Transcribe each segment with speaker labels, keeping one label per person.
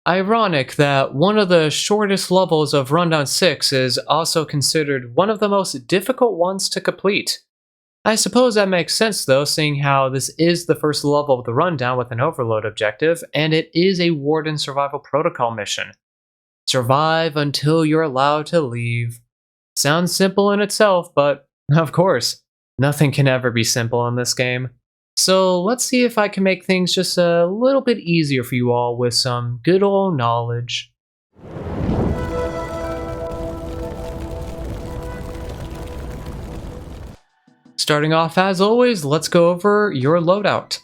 Speaker 1: Ironic that one of the shortest levels of Rundown 6 is also considered one of the most difficult ones to complete. I suppose that makes sense though, seeing how this is the first level of the rundown with an overload objective, and it is a Warden Survival Protocol mission. Survive until you're allowed to leave. Sounds simple in itself, but of course, nothing can ever be simple in this game. So let's see if I can make things just a little bit easier for you all with some good old knowledge. Starting off as always, let's go over your loadout.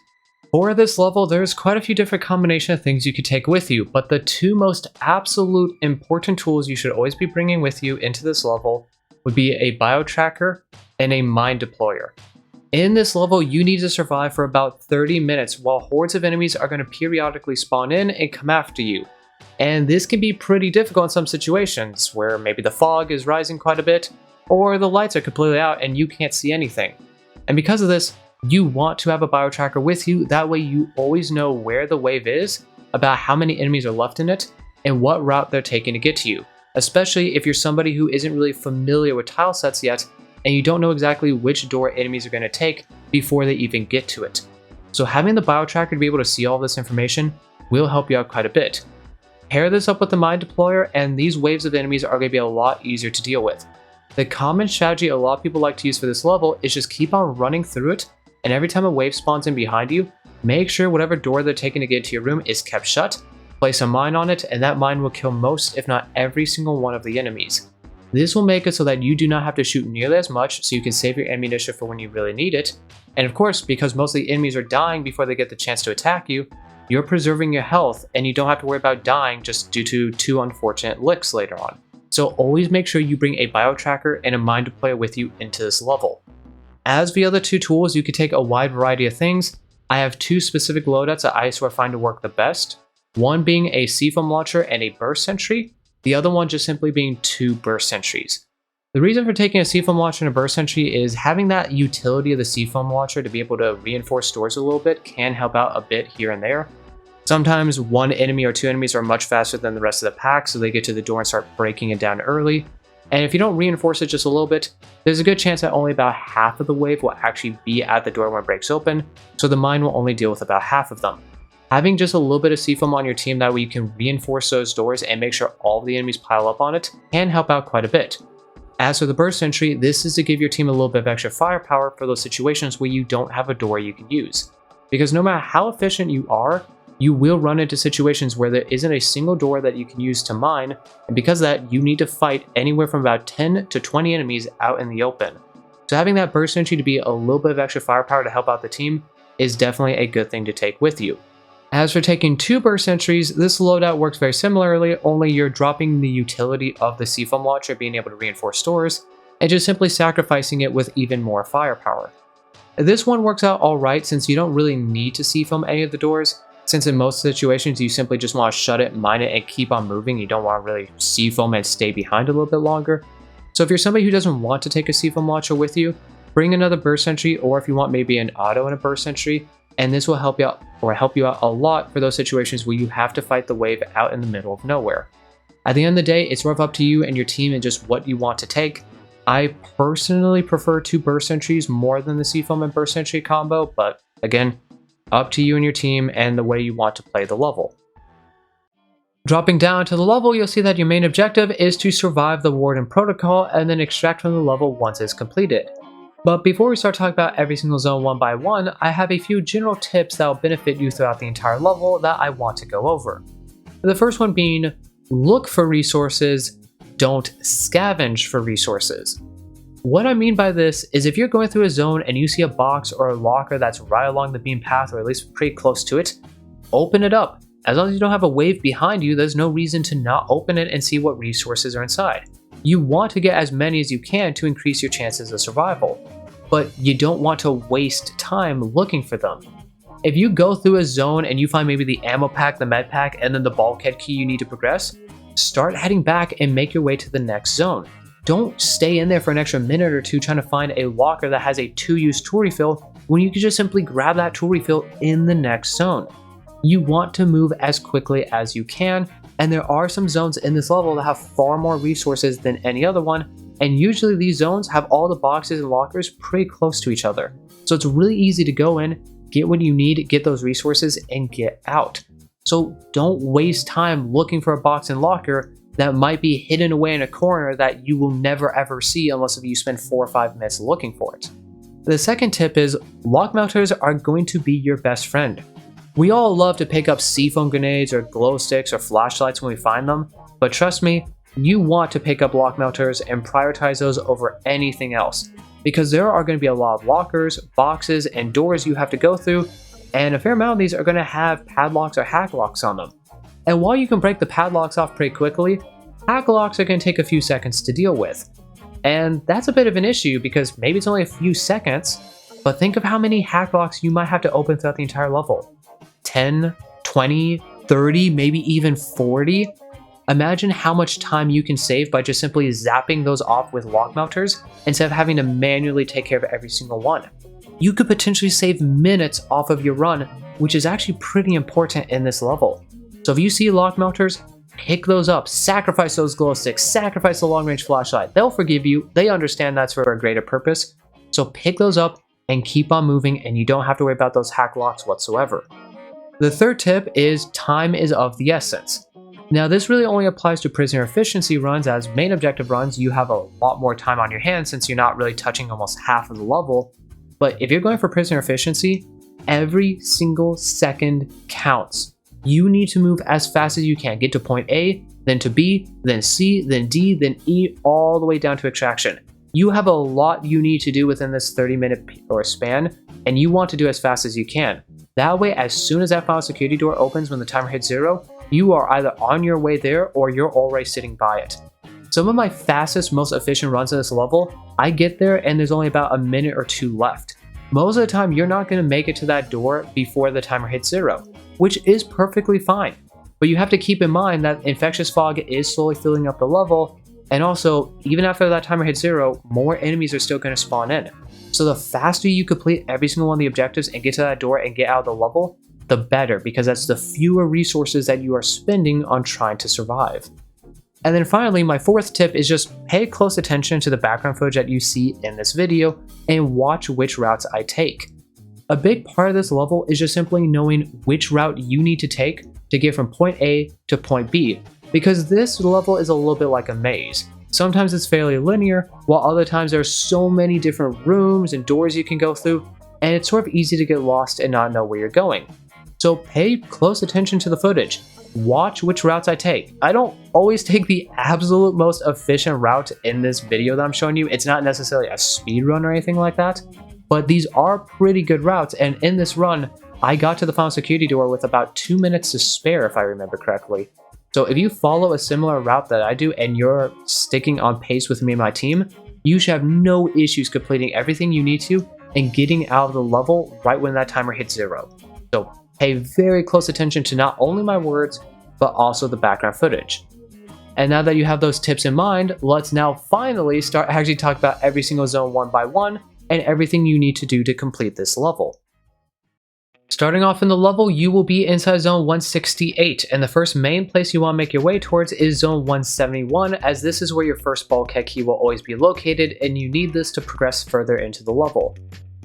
Speaker 1: For this level, there's quite a few different combinations of things you could take with you, but the two most absolute important tools you should always be bringing with you into this level would be a bio tracker and a mine deployer. In this level, you need to survive for about 30 minutes while hordes of enemies are going to periodically spawn in and come after you. And this can be pretty difficult in some situations, where maybe the fog is rising quite a bit, or the lights are completely out and you can't see anything. And because of this, you want to have a bio tracker with you, that way you always know where the wave is, about how many enemies are left in it, and what route they're taking to get to you. Especially if you're somebody who isn't really familiar with tile sets yet, and you don't know exactly which door enemies are going to take before they even get to it. So having the bio tracker to be able to see all this information will help you out quite a bit. Pair this up with the mine deployer and these waves of enemies are going to be a lot easier to deal with. The common strategy a lot of people like to use for this level is just keep on running through it, and every time a wave spawns in behind you, make sure whatever door they're taking to get to your room is kept shut, place a mine on it, and that mine will kill most if not every single one of the enemies. This will make it so that you do not have to shoot nearly as much, so you can save your ammunition for when you really need it. And of course, because most of the enemies are dying before they get the chance to attack you, you're preserving your health and you don't have to worry about dying just due to two unfortunate licks later on. So always make sure you bring a bio tracker and a mine deployer with you into this level. As for the other two tools, you can take a wide variety of things. I have two specific loadouts that I sort of find to work the best. One being a C-foam launcher and a burst sentry. The other one just simply being two burst sentries. The reason for taking a C-foam launcher and a burst sentry is having that utility of the C-foam launcher to be able to reinforce doors a little bit can help out a bit here and there. Sometimes one enemy or two enemies are much faster than the rest of the pack, so they get to the door and start breaking it down early. And if you don't reinforce it just a little bit, there's a good chance that only about half of the wave will actually be at the door when it breaks open, so the mine will only deal with about half of them. Having just a little bit of C-foam on your team, that way you can reinforce those doors and make sure all of the enemies pile up on it, can help out quite a bit. As for the burst sentry, this is to give your team a little bit of extra firepower for those situations where you don't have a door you can use. Because no matter how efficient you are, you will run into situations where there isn't a single door that you can use to mine, and because of that, you need to fight anywhere from about 10 to 20 enemies out in the open. So having that burst sentry to be a little bit of extra firepower to help out the team is definitely a good thing to take with you. As for taking two burst sentries, this loadout works very similarly, only you're dropping the utility of the C-foam launcher being able to reinforce doors, and just simply sacrificing it with even more firepower. This one works out alright since you don't really need to C-foam any of the doors, since in most situations you simply just want to shut it, mine it, and keep on moving. You don't want to really C-foam and stay behind a little bit longer. So if you're somebody who doesn't want to take a C-foam launcher with you, bring another burst sentry, or if you want maybe an auto and a burst sentry, and this will help you out a lot for those situations where you have to fight the wave out in the middle of nowhere. At the end of the day, it's sort of up to you and your team and just what you want to take. I personally prefer two burst sentries more than the C-foam and burst sentry combo, but again, up to you and your team and the way you want to play the level. Dropping down to the level, you'll see that your main objective is to survive the Warden Protocol and then extract from the level once it's completed. But before we start talking about every single zone one by one, I have a few general tips that will benefit you throughout the entire level that I want to go over. The first one being, look for resources, don't scavenge for resources. What I mean by this is if you're going through a zone and you see a box or a locker that's right along the beam path or at least pretty close to it, open it up. As long as you don't have a wave behind you, there's no reason to not open it and see what resources are inside. You want to get as many as you can to increase your chances of survival, but you don't want to waste time looking for them. If you go through a zone and you find maybe the ammo pack, the med pack, and then the bulkhead key you need to progress, start heading back and make your way to the next zone. Don't stay in there for an extra minute or two trying to find a locker that has a 2-use tool refill when you can just simply grab that tool refill in the next zone. you want to move as quickly as you can, and there are some zones in this level that have far more resources than any other one, and usually these zones have all the boxes and lockers pretty close to each other. So it's really easy to go in, get what you need, get those resources, and get out. So don't waste time looking for a box and locker that might be hidden away in a corner that you will never ever see unless you spend 4 or 5 minutes looking for it. The second tip is lock melters are going to be your best friend. We all love to pick up C-foam grenades or glow sticks or flashlights when we find them, but trust me, you want to pick up lock melters and prioritize those over anything else, because there are going to be a lot of lockers, boxes, and doors you have to go through, and a fair amount of these are going to have padlocks or hack locks on them. And while you can break the padlocks off pretty quickly, hack locks are going to take a few seconds to deal with. And that's a bit of an issue because maybe it's only a few seconds, but think of how many hack locks you might have to open throughout the entire level. 10, 20, 30, maybe even 40? Imagine how much time you can save by just simply zapping those off with lock melters instead of having to manually take care of every single one. You could potentially save minutes off of your run, which is actually pretty important in this level. So if you see lock melters, pick those up, sacrifice those glow sticks, sacrifice the long range flashlight. They'll forgive you, they understand that's for a greater purpose. So pick those up and keep on moving, and you don't have to worry about those hack locks whatsoever. The third tip is time is of the essence. Now this really only applies to prisoner efficiency runs, as main objective runs you have a lot more time on your hands since you're not really touching almost half of the level. But if you're going for prisoner efficiency, every single second counts. You need to move as fast as you can, get to point A, then to B, then C, then D, then E, all the way down to extraction. You have a lot you need to do within this 30-minute or span, and you want to do as fast as you can. That way, as soon as that final security door opens when the timer hits 0, you are either on your way there or you're already sitting by it. Some of my fastest, most efficient runs in this level, I get there and there's only about a minute or 2 left. Most of the time, you're not going to make it to that door before the timer hits 0, which is perfectly fine. But you have to keep in mind that infectious fog is slowly filling up the level, and also, even after that timer hits 0, more enemies are still going to spawn in. So the faster you complete every single one of the objectives and get to that door and get out of the level, the better, because that's the fewer resources that you are spending on trying to survive. And then finally, my fourth tip is just pay close attention to the background footage that you see in this video and watch which routes I take. A big part of this level is just simply knowing which route you need to take to get from point A to point B, because this level is a little bit like a maze. Sometimes it's fairly linear, while other times there are so many different rooms and doors you can go through, and it's sort of easy to get lost and not know where you're going. So pay close attention to the footage. Watch which routes I take. I don't always take the absolute most efficient route in this video that I'm showing you. It's not necessarily a speed run or anything like that, but these are pretty good routes, and in this run, I got to the final security door with about 2 minutes to spare if I remember correctly. So if you follow a similar route that I do and you're sticking on pace with me and my team, you should have no issues completing everything you need to and getting out of the level right when that timer hits 0. So pay very close attention to not only my words, but also the background footage. And now that you have those tips in mind, let's now finally start actually talking about every single zone one by one and everything you need to do to complete this level. Starting off in the level, you will be inside zone 168, and the first main place you want to make your way towards is zone 171, as this is where your first bulkhead key will always be located, and you need this to progress further into the level.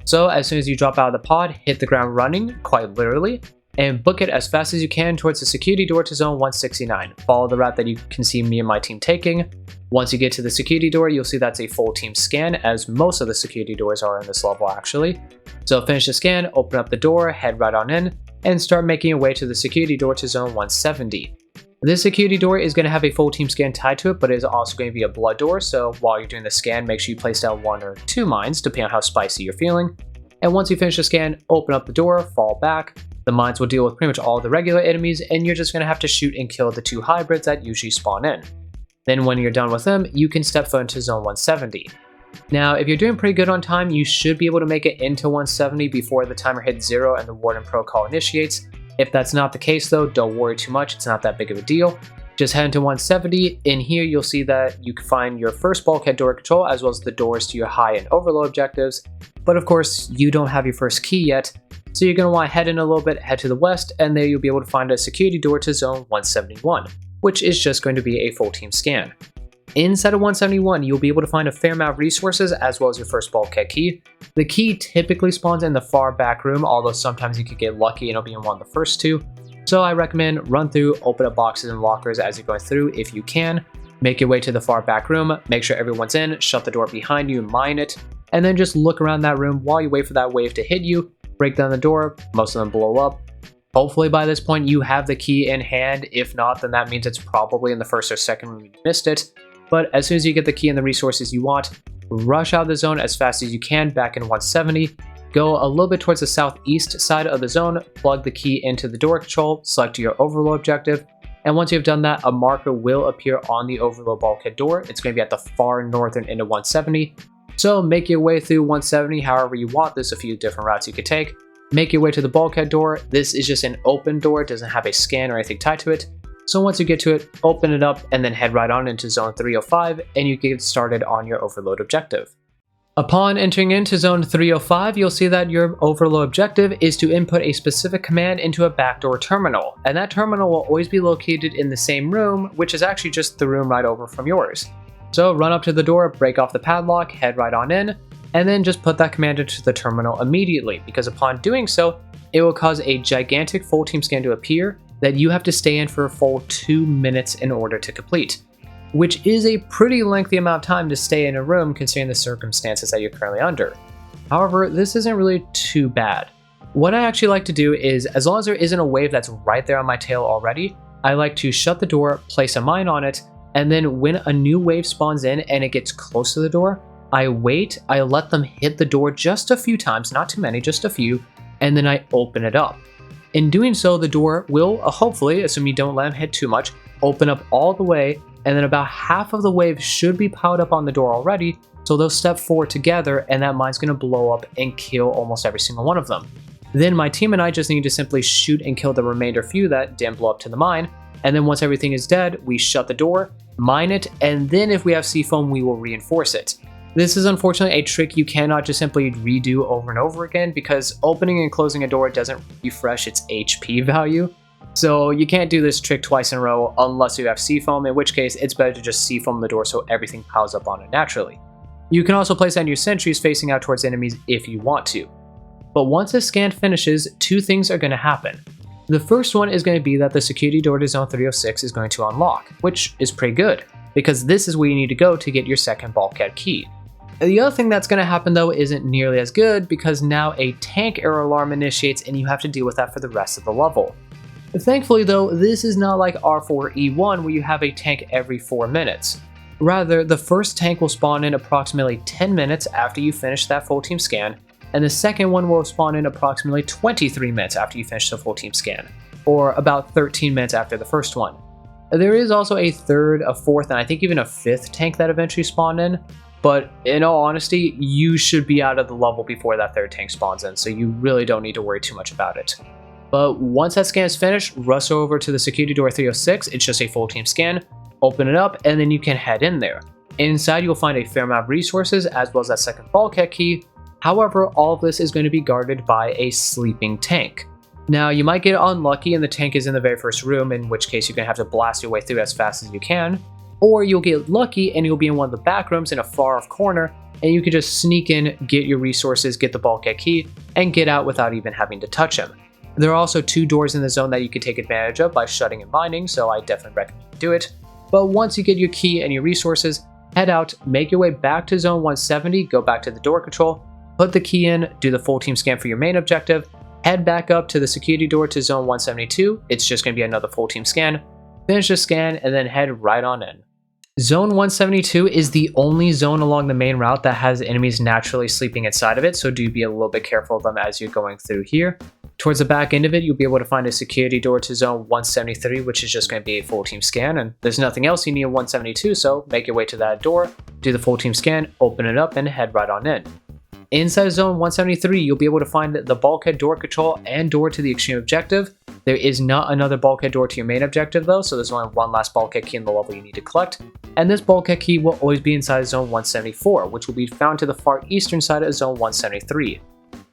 Speaker 1: So as soon as you drop out of the pod, hit the ground running, quite literally, and book it as fast as you can towards the security door to zone 169. Follow the route that you can see me and my team taking. Once you get to the security door, you'll see that's a full team scan, as most of the security doors are in this level actually. So finish the scan, open up the door, head right on in, and start making your way to the security door to zone 170. This security door is going to have a full team scan tied to it, but it is also going to be a blood door, so while you're doing the scan, make sure you place down 1 or 2 mines, depending on how spicy you're feeling. And once you finish the scan, open up the door, fall back. The mines will deal with pretty much all the regular enemies, and you're just going to have to shoot and kill the 2 hybrids that usually spawn in. Then when you're done with them, you can step foot into zone 170. Now, if you're doing pretty good on time, you should be able to make it into 170 before the timer hits 0 and the Warden protocol initiates. If that's not the case though, don't worry too much, it's not that big of a deal. Just head into 170. In here, you'll see that you can find your first bulkhead door control as well as the doors to your high and overload objectives. But of course, you don't have your first key yet, So you're going to want to head in a little bit, head to the west, and there you'll be able to find a security door to zone 171, which is just going to be a full team scan. Inside of 171, you'll be able to find a fair amount of resources as well as your first bulkhead key. The key typically spawns in the far back room, although sometimes you could get lucky and it'll be in one of the first two. So I recommend run through, open up boxes and lockers as you're going through if you can. Make your way to the far back room, make sure everyone's in, shut the door behind you, mine it, and then just look around that room while you wait for that wave to hit you, break down the door, most of them blow up. Hopefully by this point you have the key in hand. If not, then that means it's probably in the first or second room you missed it. But as soon as you get the key and the resources you want, rush out of the zone as fast as you can back in 170. Go a little bit towards the southeast side of the zone, plug the key into the door control, select your overload objective, and once you've done that, a marker will appear on the overload bulkhead door. It's going to be at the far northern end of 170. So make your way through 170 however you want. There's a few different routes you could take. Make your way to the bulkhead door. This is just an open door, it doesn't have a scan or anything tied to it. So once you get to it, open it up and then head right on into zone 305 and you get started on your overload objective. Upon entering into zone 305, you'll see that your overload objective is to input a specific command into a backdoor terminal, and that terminal will always be located in the same room, which is actually just the room right over from yours. So run up to the door, break off the padlock, head right on in, and then just put that command into the terminal immediately, because upon doing so, it will cause a gigantic full team scan to appear that you have to stay in for a full 2 minutes in order to complete, which is a pretty lengthy amount of time to stay in a room considering the circumstances that you're currently under. However, this isn't really too bad. What I actually like to do is, as long as there isn't a wave that's right there on my tail already, I like to shut the door, place a mine on it, and then when a new wave spawns in and it gets close to the door, I wait, I let them hit the door just a few times, not too many, just a few, and then I open it up. In doing so, the door will, hopefully, assuming you don't let them hit too much, open up all the way, and then about half of the wave should be piled up on the door already, so they'll step forward together and that mine's going to blow up and kill almost every single one of them. Then my team and I just need to simply shoot and kill the remainder few that didn't blow up to the mine, and then once everything is dead, we shut the door, mine it, and then if we have C-foam, we will reinforce it. This is unfortunately a trick you cannot just simply redo over and over again because opening and closing a door doesn't refresh its HP value. So you can't do this trick twice in a row unless you have C-foam, in which case it's better to just C-foam the door so everything piles up on it naturally. You can also place down your sentries facing out towards enemies if you want to. But once the scan finishes, two things are going to happen. The first one is going to be that the security door to zone 306 is going to unlock, which is pretty good, because this is where you need to go to get your second bulkhead key. The other thing that's going to happen though isn't nearly as good because now a tank error alarm initiates and you have to deal with that for the rest of the level. Thankfully though, this is not like R4E1 where you have a tank every 4 minutes. Rather, the first tank will spawn in approximately 10 minutes after you finish that full team scan, and the second one will spawn in approximately 23 minutes after you finish the full team scan, or about 13 minutes after the first one. There is also a third, a fourth, and I think even a fifth tank that eventually spawn in, but in all honesty, you should be out of the level before that third tank spawns in, so you really don't need to worry too much about it. But once that scan is finished, rush over to the security door 306, it's just a full team scan, open it up, and then you can head in there. Inside you'll find a fair amount of resources as well as that second bulkhead key. However, all of this is going to be guarded by a sleeping tank. Now you might get unlucky and the tank is in the very first room, in which case you're going to have to blast your way through as fast as you can. Or you'll get lucky and you'll be in one of the back rooms in a far off corner and you can just sneak in, get your resources, get the bulkhead key, and get out without even having to touch him. There are also 2 doors in the zone that you can take advantage of by shutting and mining, so I definitely recommend you do it. But once you get your key and your resources, head out, make your way back to zone 170, go back to the door control, put the key in, do the full team scan for your main objective, head back up to the security door to zone 172, it's just going to be another full team scan, finish the scan, and then head right on in. Zone 172 is the only zone along the main route that has enemies naturally sleeping inside of it, so do be a little bit careful of them as you're going through here. Towards the back end of it, you'll be able to find a security door to zone 173, which is just going to be a full team scan, and there's nothing else you need in 172, so make your way to that door, do the full team scan, open it up, and head right on in. Inside zone 173, you'll be able to find the bulkhead door control and door to the extreme objective. There is not another bulkhead door to your main objective though, so there's only one last bulkhead key in the level you need to collect. And this bulkhead key will always be inside zone 174, which will be found to the far eastern side of zone 173.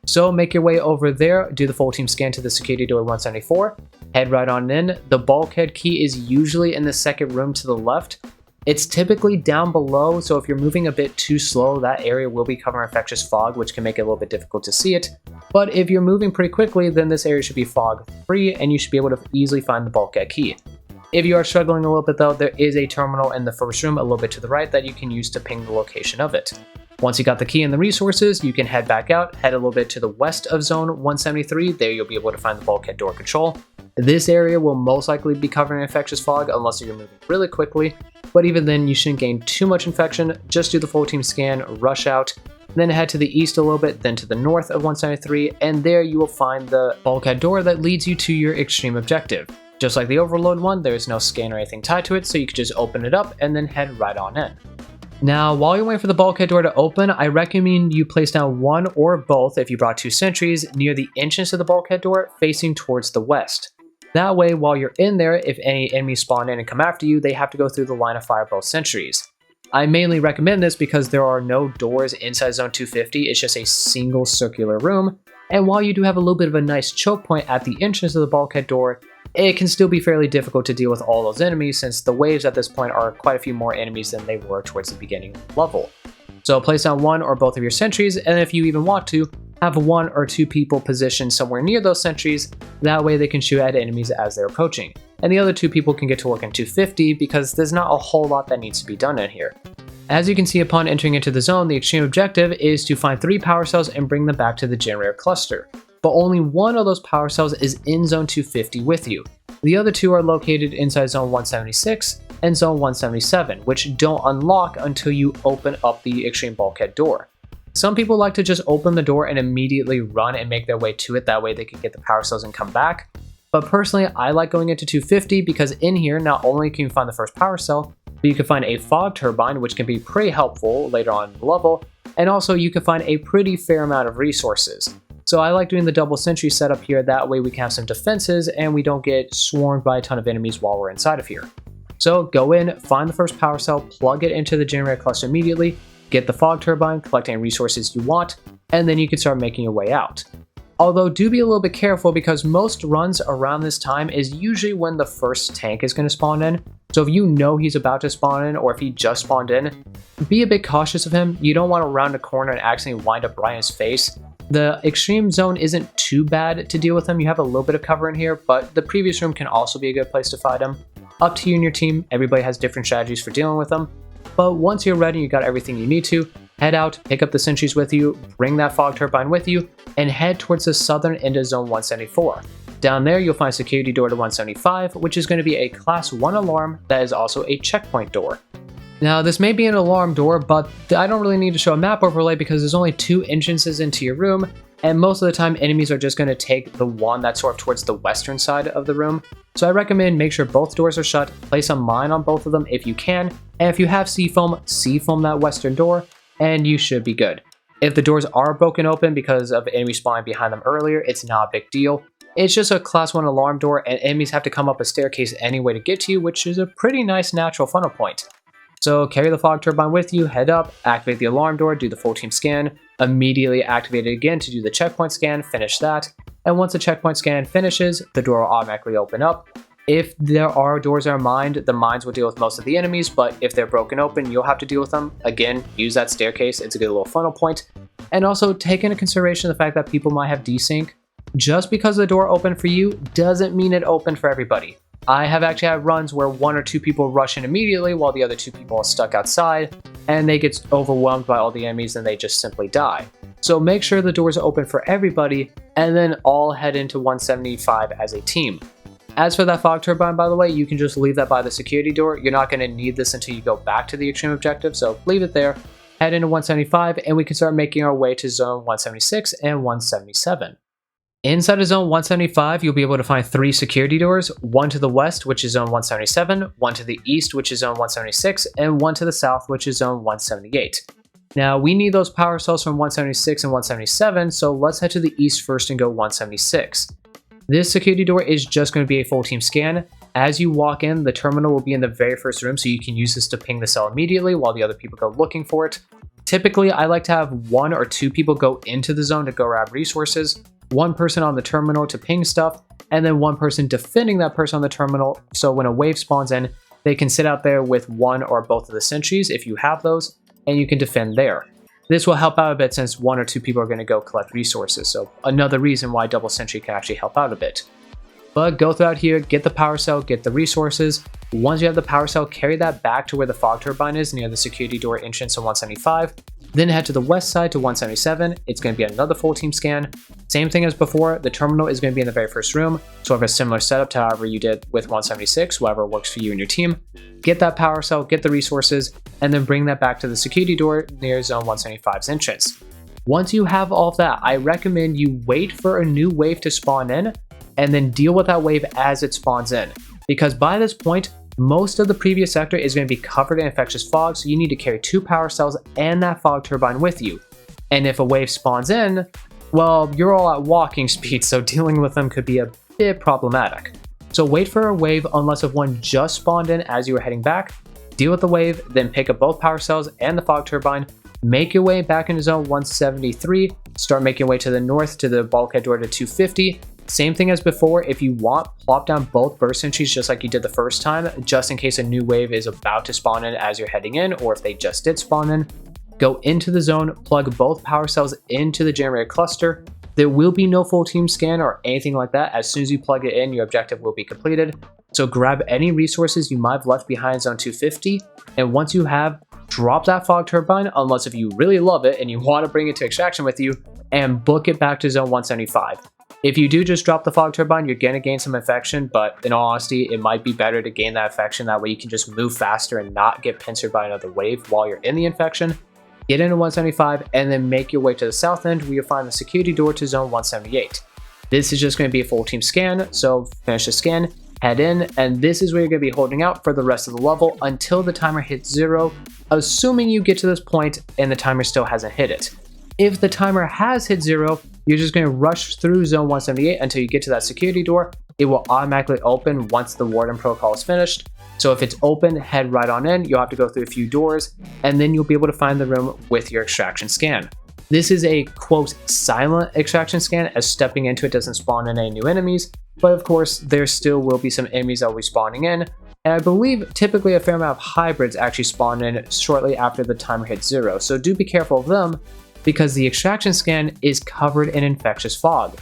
Speaker 1: So make your way over there, do the full team scan to the security door 174, head right on in. The bulkhead key is usually in the second room to the left. It's typically down below, so if you're moving a bit too slow, that area will be covered in infectious fog, which can make it a little bit difficult to see it. But if you're moving pretty quickly, then this area should be fog free and you should be able to easily find the bulkhead key. If you are struggling a little bit though, there is a terminal in the first room a little bit to the right that you can use to ping the location of it. Once you got the key and the resources, you can head back out, head a little bit to the west of zone 173. There you'll be able to find the bulkhead door control. This area will most likely be covered in infectious fog unless you're moving really quickly, but even then you shouldn't gain too much infection. Just do the full team scan, rush out, then head to the east a little bit, then to the north of 173, and there you will find the bulkhead door that leads you to your extreme objective. Just like the overload one, there is no scan or anything tied to it, so you can just open it up and then head right on in. Now, while you're waiting for the bulkhead door to open, I recommend you place down one or both, if you brought 2 sentries, near the entrance of the bulkhead door facing towards the west. That way, while you're in there, if any enemies spawn in and come after you, they have to go through the line of fire of both sentries. I mainly recommend this because there are no doors inside zone 250, it's just a single circular room, and while you do have a little bit of a nice choke point at the entrance of the bulkhead door, it can still be fairly difficult to deal with all those enemies since the waves at this point are quite a few more enemies than they were towards the beginning of the level. So place down one or both of your sentries, and if you even want to, have 1 or 2 people positioned somewhere near those sentries, that way they can shoot at enemies as they're approaching. And the other 2 people can get to work in 250 because there's not a whole lot that needs to be done in here. As you can see upon entering into the zone, the extreme objective is to find 3 power cells and bring them back to the generator cluster. But only one of those power cells is in zone 250 with you. The other 2 are located inside zone 176 and zone 177, which don't unlock until you open up the extreme bulkhead door. Some people like to just open the door and immediately run and make their way to it, that way they can get the power cells and come back. But personally, I like going into 250 because in here, not only can you find the first power cell, but you can find a fog turbine, which can be pretty helpful later on in the level, and also you can find a pretty fair amount of resources. So I like doing the double sentry setup here, that way we can have some defenses and we don't get swarmed by a ton of enemies while we're inside of here. So go in, find the first power cell, plug it into the generator cluster immediately, get the fog turbine, collect any resources you want, and then you can start making your way out. Although do be a little bit careful because most runs around this time is usually when the first tank is going to spawn in. So if you know he's about to spawn in or if he just spawned in, be a bit cautious of him. You don't want to round a corner and accidentally wind up right in his face. The extreme zone isn't too bad to deal with him. You have a little bit of cover in here, but the previous room can also be a good place to fight him. Up to you and your team. Everybody has different strategies for dealing with them. But once you're ready, you got everything you need to, head out, pick up the sentries with you, bring that fog turbine with you, and head towards the southern end of zone 174. Down there, you'll find security door to 175, which is going to be a class 1 alarm that is also a checkpoint door. Now, this may be an alarm door, but I don't really need to show a map overlay because there's only 2 entrances into your room, and most of the time enemies are just going to take the one that's sort of towards the western side of the room. So I recommend make sure both doors are shut, place a mine on both of them if you can, and if you have seafoam that western door, and you should be good. If the doors are broken open because of enemy spawning behind them earlier, it's not a big deal. It's just a class 1 alarm door, and enemies have to come up a staircase anyway to get to you, which is a pretty nice natural funnel point. So carry the fog turbine with you, head up, activate the alarm door, do the full team scan, immediately activate it again to do the checkpoint scan, finish that, and once the checkpoint scan finishes, the door will automatically open up. If there are doors that are mined, the mines will deal with most of the enemies, but if they're broken open, you'll have to deal with them. Again, use that staircase, it's a good little funnel point. And also take into consideration the fact that people might have desync. Just because the door opened for you doesn't mean it opened for everybody. I have actually had runs where 1 or 2 people rush in immediately while the other 2 people are stuck outside, and they get overwhelmed by all the enemies and they just simply die. So make sure the doors are open for everybody, and then all head into 175 as a team. As for that fog turbine, by the way, you can just leave that by the security door. You're not going to need this until you go back to the extreme objective, so leave it there, head into 175, and we can start making our way to zone 176 and 177. Inside of zone 175, you'll be able to find 3 security doors, one to the west, which is zone 177, one to the east, which is zone 176, and one to the south, which is zone 178. Now, we need those power cells from 176 and 177, so let's head to the east first and go 176. This security door is just going to be a full team scan. As you walk in, the terminal will be in the very first room, so you can use this to ping the cell immediately while the other people go looking for it. Typically, I like to have 1 or 2 people go into the zone to go grab resources, 1 person on the terminal to ping stuff, and then 1 person defending that person on the terminal, so when a wave spawns in, they can sit out there with 1 or both of the sentries if you have those, and you can defend there. This will help out a bit since 1 or 2 people are going to go collect resources, so another reason why double sentry can actually help out a bit. But go throughout here, get the power cell, get the resources. Once you have the power cell, carry that back to where the fog turbine is near the security door entrance on 175. Then head to the west side to 177. It's going to be another full team scan. Same thing as before, the terminal is going to be in the very first room, so have a similar setup to however you did with 176, whatever works for you and your team. Get that power cell, get the resources, and then bring that back to the security door near zone 175's entrance. Once you have all of that, I recommend you wait for a new wave to spawn in, and then deal with that wave as it spawns in. Because by this point, most of the previous sector is going to be covered in infectious fog, so you need to carry 2 power cells and that fog turbine with you. And if a wave spawns in, well, you're all at walking speed, so dealing with them could be a bit problematic. So wait for a wave unless if one just spawned in as you were heading back, deal with the wave, then pick up both power cells and the fog turbine, make your way back into zone 173, start making your way to the north to the bulkhead door to 250, same thing as before, if you want, plop down both burst sentries just like you did the first time, just in case a new wave is about to spawn in as you're heading in, or if they just did spawn in. Go into the zone, plug both power cells into the generator cluster. There will be no full team scan or anything like that. As soon as you plug it in, your objective will be completed. So grab any resources you might have left behind in zone 250, and once you have, drop that fog turbine, unless if you really love it and you want to bring it to extraction with you, and book it back to zone 175. If you do just drop the fog turbine, you're going to gain some infection, but in all honesty, it might be better to gain that infection. That way you can just move faster and not get pincered by another wave while you're in the infection. Get into 175 and then make your way to the south end where you'll find the security door to zone 178. This is just going to be a full team scan, so finish the scan, head in, and this is where you're going to be holding out for the rest of the level until the timer hits 0, assuming you get to this point and the timer still hasn't hit it. If the timer has hit 0, you're just going to rush through zone 178 until you get to that security door. It will automatically open once the warden protocol is finished. So if it's open, head right on in. You'll have to go through a few doors, and then you'll be able to find the room with your extraction scan. This is a, quote, silent extraction scan, as stepping into it doesn't spawn in any new enemies, but of course, there still will be some enemies that will be spawning in, and I believe typically a fair amount of hybrids actually spawn in shortly after the timer hits 0, so do be careful of them, because the extraction scan is covered in infectious fog.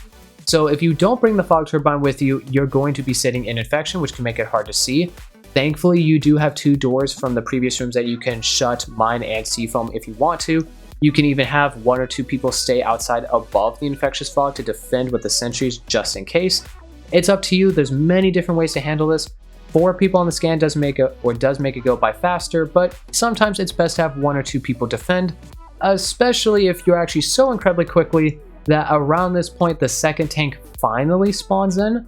Speaker 1: So if you don't bring the fog turbine with you, you're going to be sitting in infection, which can make it hard to see. Thankfully, you do have 2 doors from the previous rooms that you can shut, mine, and seafoam if you want to. You can even have 1 or 2 people stay outside above the infectious fog to defend with the sentries just in case. It's up to you. There's many different ways to handle this. 4 people on the scan does make it go by faster, but sometimes it's best to have 1 or 2 people defend, especially if you're actually so incredibly quickly that around this point the second tank finally spawns in,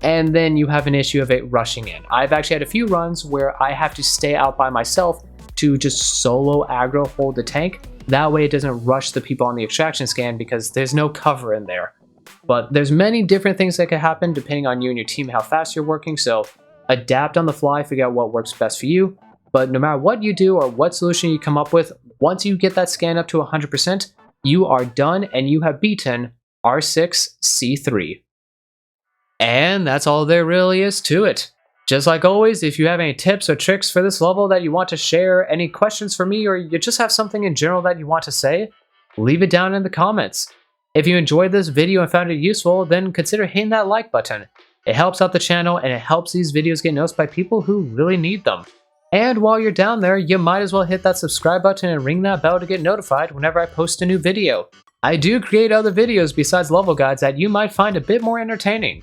Speaker 1: and then you have an issue of it rushing in. I've actually had a few runs where I have to stay out by myself to just solo aggro hold the tank. That way it doesn't rush the people on the extraction scan because there's no cover in there. But there's many different things that could happen depending on you and your team, how fast you're working, so adapt on the fly, figure out what works best for you. But no matter what you do or what solution you come up with, once you get that scan up to 100%, you are done and you have beaten R6C3. And that's all there really is to it. Just like always, if you have any tips or tricks for this level that you want to share, any questions for me, or you just have something in general that you want to say, leave it down in the comments. If you enjoyed this video and found it useful, then consider hitting that like button. It helps out the channel and it helps these videos get noticed by people who really need them. And while you're down there, you might as well hit that subscribe button and ring that bell to get notified whenever I post a new video. I do create other videos besides level guides that you might find a bit more entertaining.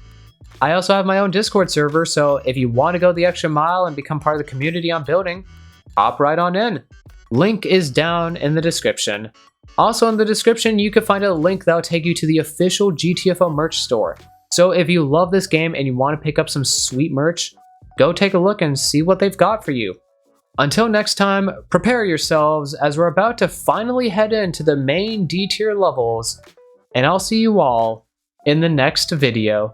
Speaker 1: I also have my own Discord server, so if you want to go the extra mile and become part of the community I'm building, hop right on in. Link is down in the description. Also in the description, you can find a link that will take you to the official GTFO merch store. So if you love this game and you want to pick up some sweet merch, go take a look and see what they've got for you. Until next time, prepare yourselves as we're about to finally head into the main D tier levels, and I'll see you all in the next video.